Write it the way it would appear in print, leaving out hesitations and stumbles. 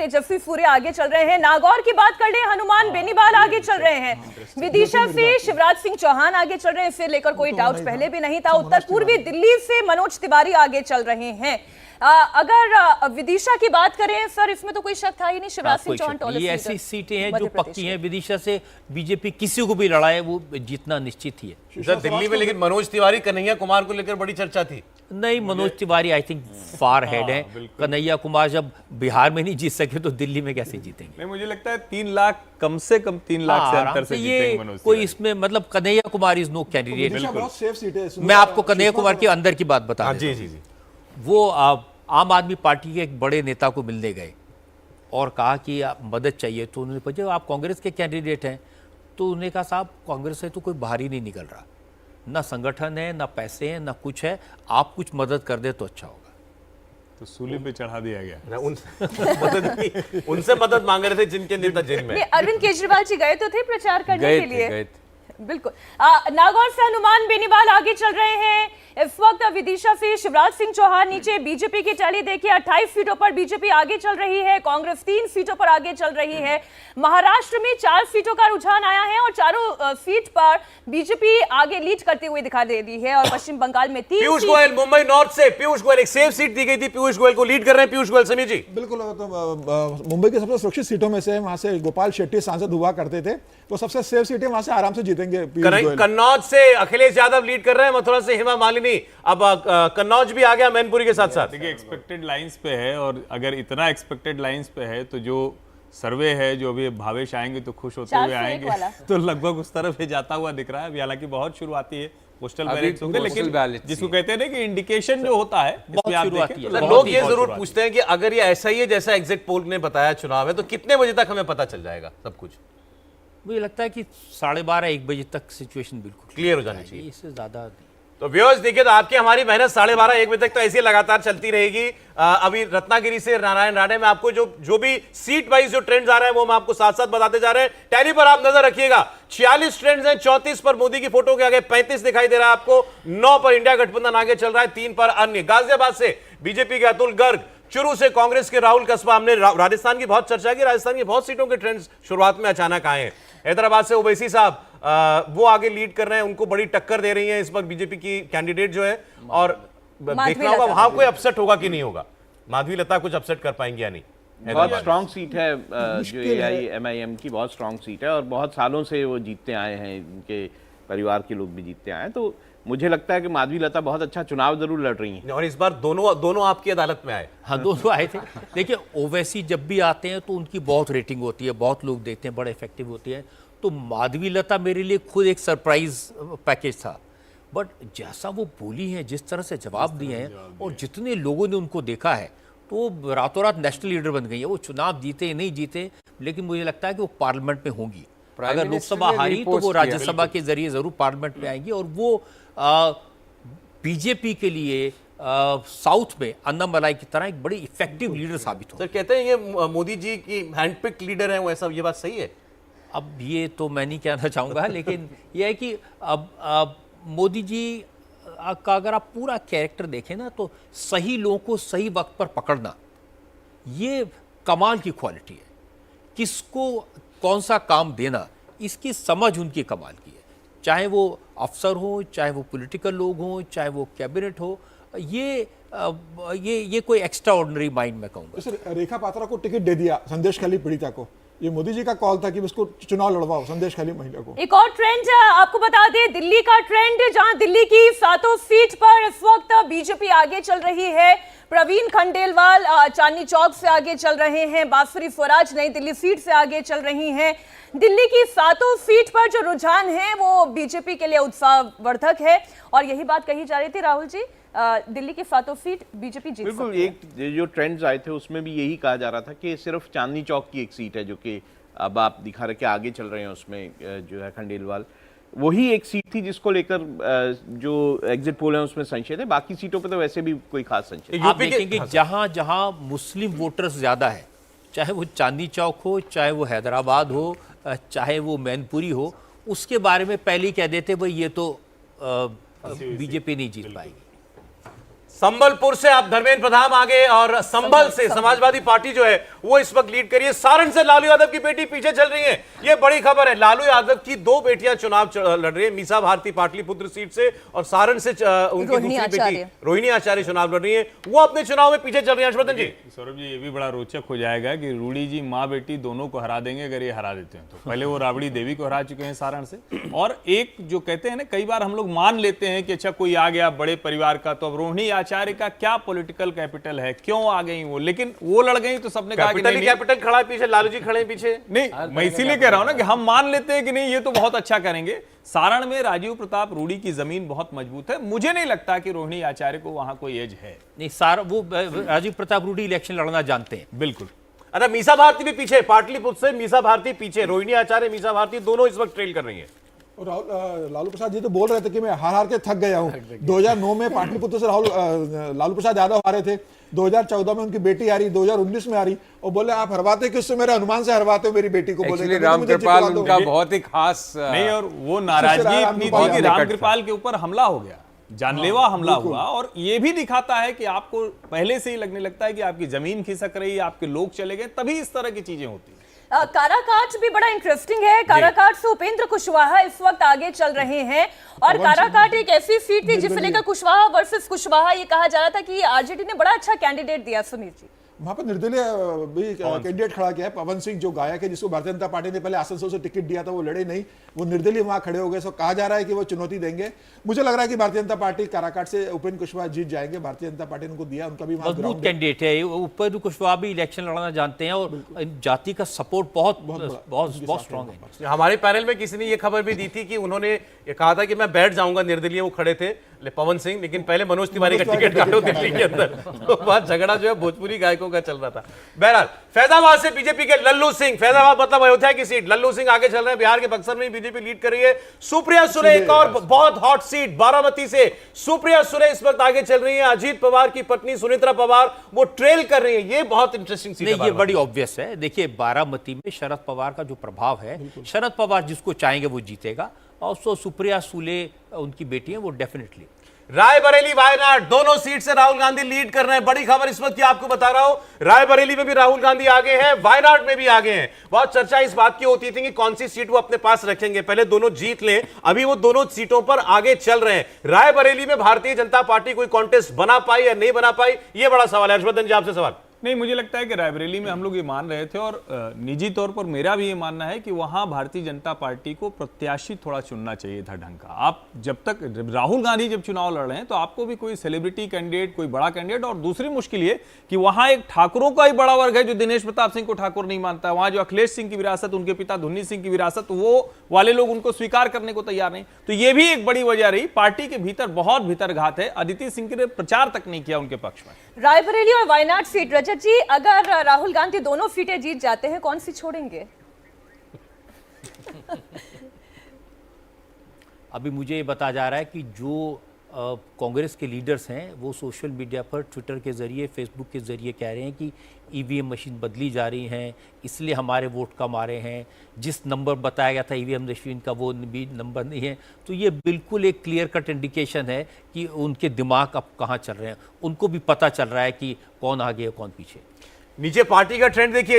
तेजस्वी सूर्य आगे चल रहे हैं। नागौर की बात कर ले, हनुमान बेनीवाल आगे चल रहे हैं। विदिशा से शिवराज सिंह चौहान आगे चल रहे हैं, इससे लेकर कोई डाउट पहले भी नहीं था। उत्तर पूर्वी दिल्ली से मनोज तिवारी आगे चल रहे हैं। अगर विदिशा की बात करें सर, इसमें तो कोई शक था ही नहीं, शिवराज सिंह चौहान ये ऐसी सीटें हैं जो पक्की हैं। विदिशा से बीजेपी किसी को भी लड़ाए वो जीतना निश्चित ही है सर दिल्ली में। लेकिन मनोज तिवारी कन्हैया कुमार को लेकर बड़ी चर्चा थी। नहीं, Manoj Tiwari I think far head है। कन्हैया कुमार जब बिहार में नहीं जीत सके तो दिल्ली में कैसे जीतेंगे? नहीं, मुझे लगता है 3 लाख कम से कम 3 लाख से अंतर से जीतेंगे मनोज तिवारी। कोई इसमें मतलब Kanhaiya Kumar is no candidate. मैं आपको कन्हैया कुमार के अंदर की बात बता जी जी जी। वो आम आदमी पार्टी के एक बड़े नेता को मिलने गए और कहा कि मदद चाहिए, तो उन्होंने पूछा आप कांग्रेस के कैंडिडेट हैं? तो उन्होंने कहा साहब कांग्रेस से तो कोई बाहर ही नहीं निकल रहा, ना संगठन है, ना पैसे हैं, ना कुछ है, आप कुछ मदद कर दे तो अच्छा होगा। तो सूली पे चढ़ा दिया गया। उनसे मदद मांग रहे थे जिनके नेता जेल में। अरविंद केजरीवाल जी गए तो थे प्रचार करने के लिए। गए थे। बिल्कुल। नागौर से हनुमान बेनीवाल आगे चल रहे हैं। इस वक्त विदिशा से शिवराज सिंह चौहान नीचे। बीजेपी की टैली देखिए, 28 सीटों पर बीजेपी आगे चल रही है, कांग्रेस 3 सीटों पर आगे चल रही है। महाराष्ट्र में 4 सीटों का रुझान आया है और चारों सीट पर बीजेपी आगे लीड करते हुए दिखा दे रही है। और पश्चिम बंगाल में 3 पीयूष गोयल मुंबई नॉर्थ से, पीयूष गोयल एक सेफ सीट दी गई थी, पीयूष गोयल को लीड कर रहे हैं। पीयूष गोयल समीर जी। बिल्कुल, तो मुंबई के सबसे सुरक्षित सीटों में से वहां से गोपाल शेट्टी सांसद हुआ करते थे, तो सबसे सेफ सीटें वहां से आराम से जीतेंगे। कन्नौज से अखिलेश यादव लीड कर रहे हैं, मथुरा से हेमा मालिनी, अब कन्नौज भी आ गया मैनपुरी के साथ साथ। देखिए एक्सपेक्टेड लाइंस पे है, और अगर इतना एक्सपेक्टेड लाइंस पे है तो जो सर्वे है, जो भी भावेश आएंगे तो खुश होते हुए आएंगे, तो लगभग उस तरफ जाता हुआ दिख रहा है। अभी हालांकि बहुत शुरुआती है, पोस्टल बैलेट्स होंगे, लेकिन जिसको कहते हैं ना कि इंडिकेशन जो होता है, इसमें आप देखें तो लोग ये जरूर पूछते हैं कि अगर ये ऐसा ही है जैसा एग्जिट पोल ने बताया चुनाव है, तो कितने बजे तक हमें पता चल जाएगा सब कुछ? मुझे लगता है कि 12:30-1 बजे तक सिचुएशन बिल्कुल क्लियर हो जानी चाहिए, इससे ज्यादा नहीं। तो व्यूअर्स देखिए, तो आपकी हमारी मेहनत 12:30-1 बजे तक तो ऐसी लगातार चलती रहेगी। अभी रत्नागिरी से नारायण राणे में आपको जो भी सीट वाइज जो ट्रेंड्स आ रहे हैं वो हम आपको साथ साथ बताते जा रहे हैं। टैली पर आप नजर रखिएगा, 46 ट्रेंड्स हैं। 34 पर मोदी की फोटो के आगे 35 दिखाई दे रहा है आपको। 9 पर इंडिया गठबंधन आगे चल रहा है, 3 पर अन्य। गाजियाबाद से बीजेपी के अतुल गर्ग, चुरू से कांग्रेस के राहुल कस्बा। हमने राजस्थान की बहुत चर्चा की, राजस्थान की बहुत सीटों के ट्रेंड्स शुरुआत में अचानक आए हैं। हैदराबाद से ओवैसी साहब वो आगे लीड कर रहे हैं, उनको बड़ी टक्कर दे रही है इस वक्त बीजेपी की कैंडिडेट जो है। और देखना होगा वहां कोई अपसेट होगा कि नहीं होगा। माधवी लता कुछ अपसेट कर पाएंगे या नहीं? बहुत स्ट्रांग सीट है जो AIMIM की, बहुत स्ट्रांग सीट है और बहुत सालों से वो जीतते आए हैं, इनके परिवार के लोग भी जीतते आए हैं। तो मुझे लगता है कि माधवी लता बहुत अच्छा चुनाव जरूर लड़ रही हैं। और इस बार दोनों आपकी अदालत में आए। हाँ, दोनों आए थे। देखिए ओवैसी जब भी आते हैं तो उनकी बहुत रेटिंग होती है, बहुत लोग देखते हैं, बड़े इफेक्टिव होती है। तो माधवी लता मेरे लिए खुद एक सरप्राइज पैकेज था, बट जैसा वो बोली है, जिस तरह से जवाब दिए हैं और जितने लोगों ने उनको देखा है, तो रातों रात नेशनल लीडर बन गई है। वो चुनाव जीते नहीं जीते, लेकिन मुझे लगता है कि वो पार्लियामेंट में होंगी। अगर लोकसभा हारी तो वो राज्यसभा के जरिए जरूर पार्लियामेंट में आएंगी। और वो बीजेपी के लिए साउथ में अन्नामलाई की तरह एक बड़ी इफेक्टिव लीडर साबित हो। सर कहते हैं ये मोदी जी की हैंडपिक लीडर है वो, ऐसा ये बात सही है? अब ये तो मैं नहीं कहना चाहूँगा, लेकिन यह है कि अब मोदी जी का अगर आप पूरा कैरेक्टर देखें ना, तो सही लोगों को सही वक्त पर पकड़ना, ये कमाल की क्वालिटी है। किसको कौन सा काम देना, इसकी समझ उनकी कमाल की है। चाहे वो अफसर हो, चाहे वो पॉलिटिकल लोग हों, चाहे वो कैबिनेट हो, ये कोई एक्स्ट्रा ऑर्डिनरी माइंड में कहूँगा। जैसे रेखा पात्रा को टिकट दे दिया, संदेश खाली पीड़िता को, ये मोदी जी का कॉल था कि उसको चुनाव लड़वाओ, संदेश खाली महिला को। एक और ट्रेंड आपको बता दें, दिल्ली का ट्रेंड, जहां दिल्ली की 7 सीट पर इस वक्त बीजेपी आगे चल रही है। प्रवीण खंडेलवाल चांदनी चौक से आगे चल रहे हैं, बांसुरी स्वराज नई दिल्ली सीट से आगे चल रही हैं। दिल्ली की 7 सीट पर जो रुझान है वो बीजेपी के लिए उत्साहवर्धक है। और यही बात कही जा रही थी राहुल जी, दिल्ली की 7 सीट बीजेपी जीत बिल्कुल। एक जो ट्रेंड्स आए थे उसमें भी यही कहा जा रहा था कि सिर्फ चांदनी चौक की एक सीट है जो कि अब आप दिखा रहे कि आगे चल रहे हैं, उसमें जो है खंडेलवाल, वही एक सीट थी जिसको लेकर जो एग्जिट पोल है उसमें संशय थे। बाकी सीटों पे तो वैसे भी कोई खास संशय। आप देखेंगे जहां जहां मुस्लिम वोटर्स ज्यादा है, चाहे वो चांदनी चौक हो, चाहे वो हैदराबाद हो, चाहे वो मैनपुरी हो, उसके बारे में पहले ही कह देते भाई ये तो बीजेपी नहीं जीत पाएगी। संबलपुर से आप धर्मेंद्र प्रधान आ गए और संभल से समाजवादी पार्टी जो है वो इस वक्त लीड करिए। सारण से लालू यादव की बेटी पीछे चल रही है, ये बड़ी खबर है। लालू यादव की दो बेटियां चुनाव लड़ रही है, मीसा भारती पाटलिपुत्र सीट से और सारण से उनकी दूसरी बेटी रोहिणी आचार्य चुनाव लड़ रही है, वो अपने चुनाव में पीछे चल रही है। हर्षवर्धन जी, सौरभ जी, ये भी बड़ा रोचक हो जाएगा कि रूडी जी माँ बेटी दोनों को हरा देंगे अगर ये हरा देते हैं तो। पहले वो राबड़ी देवी को हरा चुके हैं सारण से, और एक जो कहते हैं ना, कई बार हम लोग मान लेते हैं कि अच्छा कोई आ गया बड़े परिवार का, तो अब रोहिणी आचार्य का क्या पॉलिटिकल कैपिटल है, क्यों आ गई वो, लेकिन वो लड़ गई तो सबने कहा कि नहीं, कैपिटल खड़ा है पीछे, लालू जी खड़े हैं पीछे। नहीं, मैं इसीलिए कह रहा हूं ना कि हम मान लेते हैं कि नहीं ये तो बहुत अच्छा करेंगे। सारण में राजीव प्रताप रूडी की जमीन बहुत मजबूत है, मुझे नहीं लगता कि रोहिणी आचार्य को वहां कोई एज है। नहीं, वो राजीव प्रताप रूडी इलेक्शन लड़ना जानते हैं। बिल्कुल। अच्छा, मीसा भारती भी पीछे, पाटलिपुत्र से मीसा भारती पीछे, रोहिणी आचार्य मीसा भारती दोनों इस वक्त ट्रेल कर रही है। और लालू प्रसाद जी तो बोल रहे थे कि मैं हार हार के थक गया हूं। 2009 में पाटलिपुत्र से लालू प्रसाद यादव हारे थे, 2014 में उनकी बेटी आ रही, 2019 में आ रही, और बोले आप हरवाते कि उससे मेरे अनुमान से हरवाते हो मेरी बेटी को। बोले रामकृपाल उनका बहुत ही खास नहीं, और वो नाराजगी इतनी थी कि रामकृपाल के ऊपर हमला हो गया, जानलेवा हमला हुआ, और ये भी दिखाता है कि आपको पहले से ही लगने लगता है कि आपकी जमीन खिसक रही है, आपके लोग चले गए, तभी इस तरह की चीजें होती है। काराकाट भी बड़ा इंटरेस्टिंग है। काराकाट से उपेंद्र कुशवाहा इस वक्त आगे चल रहे हैं, और काराकाट एक ऐसी सीट थी जिसे लेकर कुशवाहा वर्सेस कुशवाहा ये कहा जा रहा था कि आरजेडी ने बड़ा अच्छा कैंडिडेट दिया। सुनील जी, वहां पर निर्दलीय भी कैंडिडेट खड़ा किया है, पवन सिंह जो गायक है, जिसको भारतीय जनता पार्टी ने पहले आसनसोल से टिकट दिया था, वो लड़े नहीं, वो निर्दलीय वहां खड़े हो गए। सो कहा जा रहा है कि वो चुनौती देंगे। मुझे लग रहा है कि भारतीय जनता पार्टी काराकाट से उपेंद्र कुशवाहा जीत जाएंगे। भारतीय जनता पार्टी ने उनको दिया, उनका भी मजबूत कैंडिडेट है। उपेंद्र कुशवाहा भी इलेक्शन लड़ना जानते हैं, और जाति का सपोर्ट बहुत स्ट्रांग है। हमारे पैनल में किसी ने ये खबर भी दी थी कि उन्होंने ये कहा था कि मैं बैठ जाऊंगा, निर्दलीय वो खड़े थे पवन सिंह, लेकिन पहले मनोज तिवारी का टिकट काटो दिल्ली के अंदर। तो बात झगड़ा जो है भोजपुरी गायकों का चल रहा था। बहरहाल, फैजाबाद से बीजेपी के लल्लू सिंह, फैजाबाद मतलब अयोध्या की सीट, लल्लू सिंह आगे चल रहे हैं। बिहार के बक्सर में बीजेपी लीड कर रही है। सुप्रिया सुले, एक और बहुत हॉट सीट बारामती से सुप्रिया सुले इस वक्त आगे चल रही है। अजीत पवार की पत्नी सुनेत्रा पवार वो ट्रेल कर रही है। ये बहुत इंटरेस्टिंग सीट है। ये बड़ी ऑब्वियस है। देखिए, बारामती में शरद पवार का जो प्रभाव है, शरद पवार जिसको चाहेंगे वो जीतेगा, और सुप्रिया सुले उनकी बेटी है, वो डेफिनेटली। रायबरेली वायनाड दोनों सीट से राहुल गांधी लीड कर रहे हैं। बड़ी खबर इस वक्त की आपको बता रहा हूं, रायबरेली में भी राहुल गांधी आगे हैं, वायनाड में भी आगे हैं। बहुत चर्चा इस बात की होती थी कि कौन सी सीट वो अपने पास रखेंगे, पहले दोनों जीत लें। अभी वो दोनों सीटों पर आगे चल रहे हैं। रायबरेली में भारतीय जनता पार्टी कोई कॉन्टेस्ट बना पाई या नहीं बना पाई, ये बड़ा सवाल है। हर्षवर्धन जी, आपसे सवाल। नहीं, मुझे लगता है कि रायबरेली में हम लोग ये मान रहे थे, और निजी तौर पर मेरा भी ये मानना है कि वहां भारतीय जनता पार्टी को प्रत्याशी थोड़ा चुनना चाहिए था ढंग का। आप जब तक राहुल गांधी जब चुनाव लड़ रहे हैं तो आपको भी कोई सेलिब्रिटी कैंडिडेट, कोई बड़ा कैंडिडेट, और दूसरी मुश्किल ये कि वहां एक ठाकुरों का ही बड़ा वर्ग है जो दिनेश प्रताप सिंह को ठाकुर नहीं मानता है। वहां जो अखिलेश सिंह की विरासत, उनके पिता धुन्नी सिंह की विरासत, वो वाले लोग उनको स्वीकार करने को तैयार नहीं। तो ये भी एक बड़ी वजह रही। पार्टी के भीतर बहुत भीतरघात है। अदिति सिंह ने प्रचार तक नहीं किया उनके पक्ष में। रायबरेली और वायनाड सीट, रजत जी, अगर राहुल गांधी दोनों सीटें जीत जाते हैं, कौन सी छोड़ेंगे? अभी मुझे ये बताया जा रहा है कि जो कांग्रेस के लीडर्स हैं वो सोशल मीडिया पर, ट्विटर के जरिए, फेसबुक के जरिए कह रहे हैं कि ईवीएम मशीन बदली जा रही हैं, इसलिए हमारे वोट कम आ रहे हैं, जिस नंबर बताया गया था ईवीएम मशीन का वो भी नंबर नहीं है। तो ये बिल्कुल एक क्लियर कट इंडिकेशन है कि उनके दिमाग अब कहाँ चल रहे हैं। उनको भी पता चल रहा है कि कौन आगे है कौन पीछे। नीचे पार्टी का ट्रेंड देखिए।